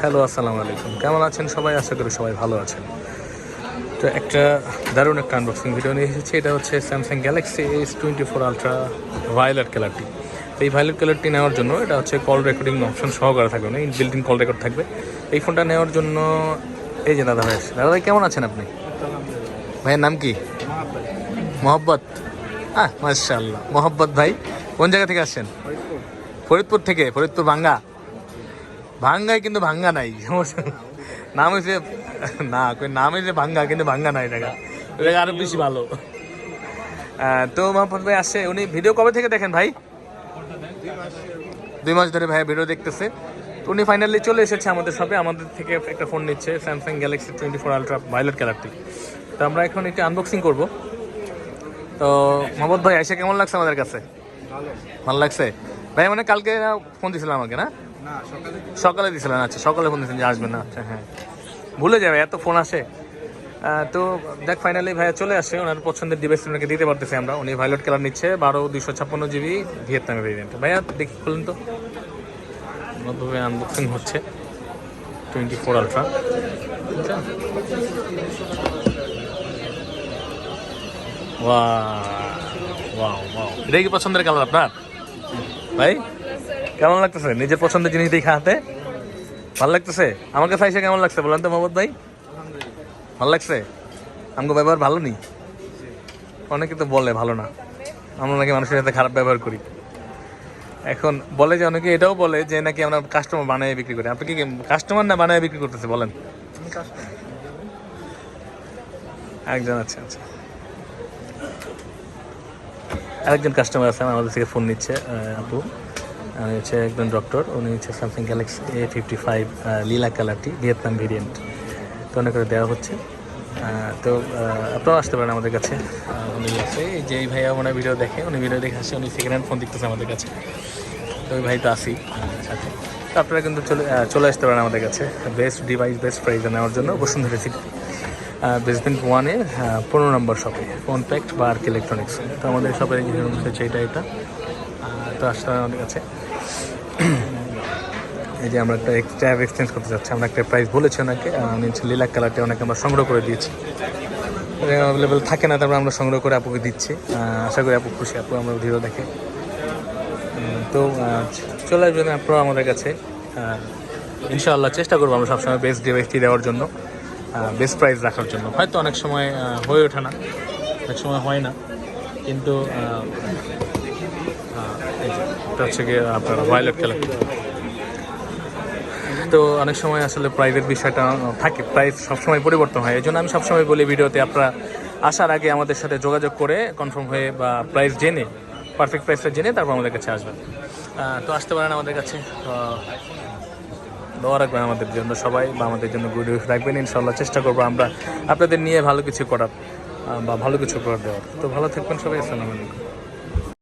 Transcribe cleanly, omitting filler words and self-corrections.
Hello, আসসালামু আলাইকুম। কেমন আছেন সবাই? আশা করি সবাই ভালো আছেন। তো একটা দারুণ একটা আনবক্সিং ভিডিও নিয়ে এসেছি। এটা হচ্ছে Samsung Galaxy S24 Ultra violet কালারটি। তো এই ভায়োলেট কালারটি নেওয়ার জন্য এটা হচ্ছে কল রেকর্ডিং অপশন সহকারে থাকবে না, বিল্ট ইন কল রেকর্ড থাকবে। এই ফোনটা নেওয়ার জন্য এই যে দাদা ভাই, দাদা ভাই কেমন আছেন আপনি? ভাইয়ের নাম কি? মোহাব্বত। মাশাআল্লাহ, মোহাব্বত ভাই কোন জায়গা থেকে আসছেন? ফরিদপুর থেকে। ফরিদপুর ভাঙ্গা? ভাঙ্গায় কিন্তু ভাঙ্গা নাই, সমস্যা নাম হয়েছে না, নাম হয়েছে ভাঙ্গা, কিন্তু ভাঙ্গা নাই টাকা, ওই জায়গা আরো বেশি ভালো। তো মোহাম্মদ ভাই আসছে, উনি ভিডিও কবে থেকে দেখেন ভাই? 2 মাস ধরে ভাই ভিডিও দেখতেছে। তো উনি ফাইনালি চলে এসেছে আমাদের শপে, আমাদের থেকে একটা ফোন নিচ্ছে, স্যামসাং গ্যালাক্সি 24 Ultra ভায়োলেট কালারটি। তো আমরা এখন একটি আনবক্সিং করব। তো মোহাম্মদ ভাই এসে কেমন লাগছে আমাদের কাছে? ভালো লাগছে ভাই। মানে কালকে ফোন দিয়েছিলাম আমাকে, না সকালে দিয়েছিলেন? আচ্ছা, সকালে ফোন দিয়েছিলেন যে আসবেন না। আচ্ছা হ্যাঁ, ভুলে যাবে, এত ফোন আসে। তো দেখ ফাইনালি ভাইয়া চলে আসে, ওনার পছন্দের ডিভাইস ওনাকে দিতে পারতেছি আমরা। উনি ভায়োলেট কালার নিচ্ছে, 12/256 GB ভিয়েতনামে ভেরিয়েন্ট। ভাইয়া দেখি বলুন তো, নতুনভাবে আনবক্সিং হচ্ছে 24 Ultra। এটাই কি পছন্দের কালার আপনার ভাই? কেমন লাগতেছে নিজের পছন্দের জিনিস দেখে হাতে? ভালো লাগতেছে? আমার কাছে এসে কেমন লাগছে বলেন তো মোহাম্মদ ভাই? ভালো লাগছে? আমাকে ব্যবহার ভালো নেই? অনেকে তো বলে ভালো না, আমরা নাকি মানুষের সাথে খারাপ ব্যবহার করি। এখন বলে যে অনেকে এটাও বলে যে নাকি আমরা কাস্টমার বানিয়ে বিক্রি করি। আপনি কি কাস্টমার না বানিয়ে বিক্রি করতেছে বলেন? একজন আছে, আচ্ছা, আরেকজন কাস্টমার আছে আমাদের থেকে ফোন নিচ্ছে, আপু। উনি হচ্ছে একজন ডক্টর, উনি হচ্ছে স্যামসাং গ্যালাক্সি A55 লীলা কালারটি ভিয়েতনাম ভেরিয়েন্ট। তো অনেক করে দেওয়া হচ্ছে। তো আপনারাও আসতে পারেন আমাদের কাছে। উনি আছে এই যে এই ভাইয়া মনে ভিডিও দেখে, উনি ভিডিও দেখে আসছে, উনি সেকেন্ড হ্যান্ড ফোন দেখতেছে আমাদের কাছে। তো ওই ভাই তো আসি সাথে। তো আপনারা কিন্তু চলে আসতে পারেন আমাদের কাছে বেস্ট ডিভাইস বেস্ট প্রাইসে নেওয়ার জন্য। বসুন্ধরা সিটি বেসমেন্ট 1-এর 15 নম্বর শপে, ফোন প্যাক্ট বা আর্ক ইলেকট্রনিক্স। তো আমাদের শপের হচ্ছে এটা। তো আসতে পারেন আমাদের কাছে। এই যে আমরা একটা ট্যাব এক্সচেঞ্জ করতে চাচ্ছি, আমরা একটা প্রাইস বলেছি ওনাকে। উনি হচ্ছে লিলাক কালারটি ওনাকে আমরা সংগ্রহ করে দিয়েছি। অ্যাভেলেবেল থাকে না, তারপরে আমরা সংগ্রহ করে আপুকে দিচ্ছি। আশা করি আপু খুশি, আপু আমরা ভিডিও দেখে। তো চলে আসবেন আপনারা আমাদের কাছে। ইনশাআল্লাহ চেষ্টা করবো আমরা সবসময় বেস্ট ডিভাইসটি দেওয়ার জন্য, বেস্ট প্রাইস রাখার জন্য। হয়তো অনেক সময় হয়ে ওঠে না, অনেক সময় হয় না, কিন্তু এটা হচ্ছে গিয়ে আপনার ভায়োলেট কালার। তো অনেক সময় আসলে প্রাইসের বিষয়টা থাকে, প্রাইস সবসময় পরিবর্তন হয়। এই জন্য আমি সবসময় বলি ভিডিওতে, আপনারা আসার আগে আমাদের সাথে যোগাযোগ করে কনফার্ম হয়ে বা প্রাইস জেনে, পারফেক্ট প্রাইসটা জেনে তারপর আমাদের কাছে আসবেন। তো আসতে পারেন আমাদের কাছে। দোয়া রাখবেন আমাদের জন্য সবাই, বা আমাদের জন্য গুড উইশ রাখবেন। ইনশাল্লাহ চেষ্টা করবো আমরা আপনাদের নিয়ে ভালো কিছু করার বা ভালো কিছু করে দেওয়ার। তো ভালো থাকবেন সবাই, আসসালামু আলাইকুম।